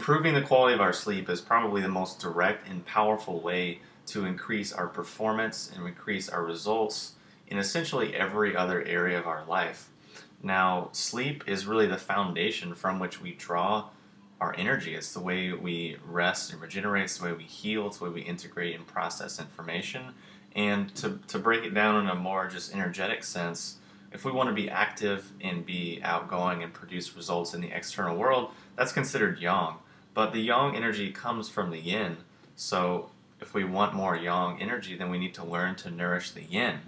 Improving the quality of our sleep is probably the most direct and powerful way to increase our performance and increase our results in essentially every other area of our life. Now, sleep is really the foundation from which we draw our energy. It's the way we rest and regenerate, it's the way we heal, it's the way we integrate and process information. And to break it down in a more just energetic sense, if we want to be active and be outgoing and produce results in the external world, that's considered yang. But the yang energy comes from the yin. So if we want more yang energy, then we need to learn to nourish the yin.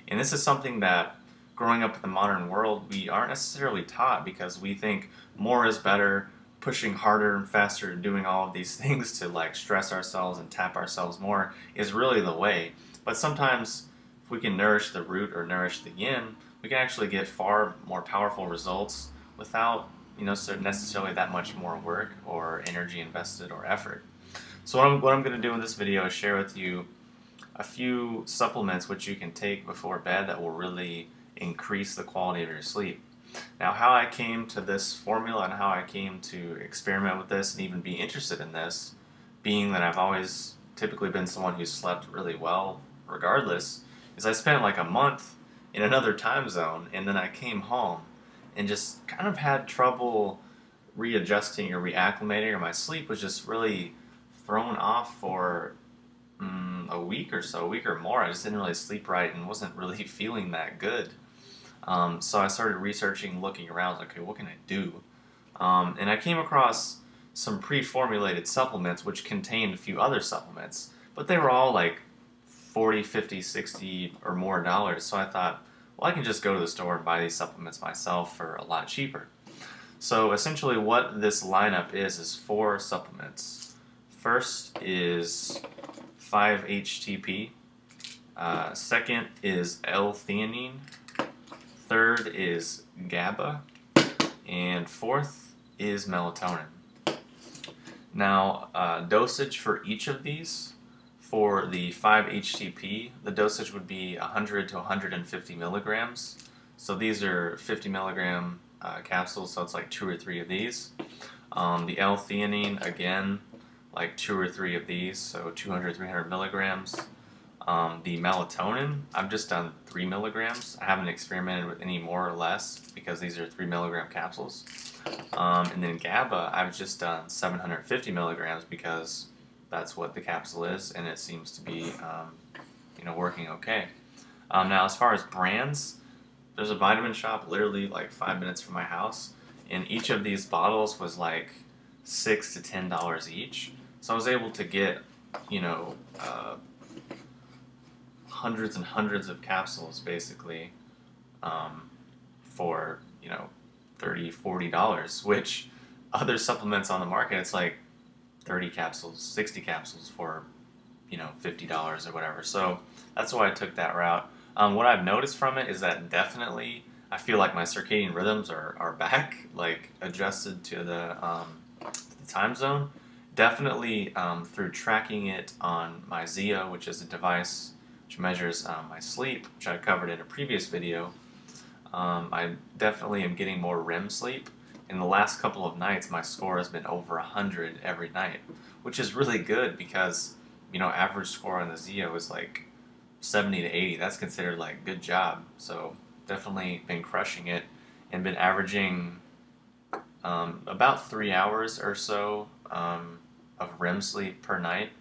And this is something that growing up in the modern world, we aren't necessarily taught, because we think more is better, pushing harder and faster and doing all of these things to like stress ourselves and tap ourselves more is really the way. But sometimes if we can nourish the root or nourish the yin, we can actually get far more powerful results without necessarily that much more work or energy invested or effort. So what I'm going to do in this video is share with you a few supplements which you can take before bed that will really increase the quality of your sleep. Now, how I came to this formula and how I came to experiment with this and even be interested in this, being that I've always typically been someone who slept really well regardless, is I spent like a month in another time zone, and then I came home and just kind of had trouble readjusting or reacclimating, or my sleep was just really thrown off for a week or so, a week or more. I just didn't really sleep right and wasn't really feeling that good. So I started researching, looking around, like, okay, what can I do? And I came across some pre-formulated supplements which contained a few other supplements, but they were all like $40, $50, $60 or more dollars. So I thought, well, I can just go to the store and buy these supplements myself for a lot cheaper. So essentially what this lineup is 4 supplements. First is 5-HTP. Second is L-Theanine. Third is GABA. And fourth is Melatonin. Now, dosage for each of these. For the 5-HTP, the dosage would be 100 to 150 milligrams. So these are 50 milligram capsules, so it's like 2 or 3 of these. The L-Theanine, again, like 2 or 3 of these, so 200, 300 milligrams. The melatonin, I've just done 3 milligrams. I haven't experimented with any more or less because these are 3 milligram capsules. And then GABA, I've just done 750 milligrams because that's what the capsule is, and it seems to be working okay. Now, as far as brands, there's a vitamin shop literally like 5 minutes from my house, and each of these bottles was like $6 to $10 each. So I was able to get hundreds and hundreds of capsules basically for $30, $40, which other supplements on the market, it's like 30 capsules, 60 capsules for $50 or whatever. So that's why I took that route. What I've noticed from it is that definitely I feel like my circadian rhythms are back, like adjusted to the time zone. Definitely through tracking it on my Zio, which is a device which measures my sleep, which I covered in a previous video. I definitely am getting more REM sleep. In the last couple of nights, my score has been over 100 every night, which is really good because, average score on the Zio is like 70 to 80. That's considered like good job. So definitely been crushing it and been averaging about 3 hours or so of REM sleep per night,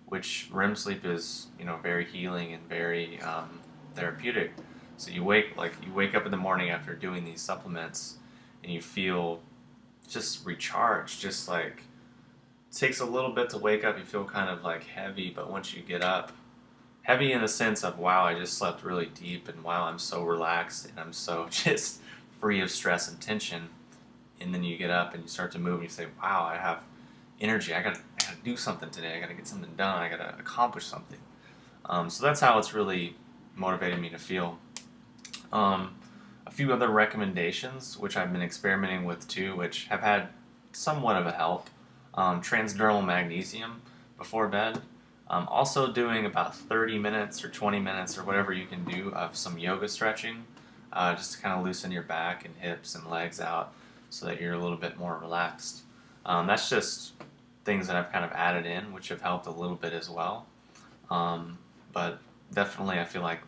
which REM sleep is, very healing and very therapeutic. So you wake up in the morning after doing these supplements, and you feel just recharged, just like it takes a little bit to wake up. You feel kind of like heavy, but once you get up, heavy in the sense of, wow, I just slept really deep, and wow, I'm so relaxed and I'm so just free of stress and tension. And then you get up and you start to move and you say, wow, I have energy. I gotta do something today. I gotta get something done. I gotta accomplish something. So that's how it's really motivated me to feel. A few other recommendations, which I've been experimenting with too, which have had somewhat of a help. Transdermal magnesium before bed. Also doing about 30 minutes or 20 minutes or whatever you can do of some yoga stretching, just to kind of loosen your back and hips and legs out so that you're a little bit more relaxed. That's just things that I've kind of added in, which have helped a little bit as well. But definitely, I feel like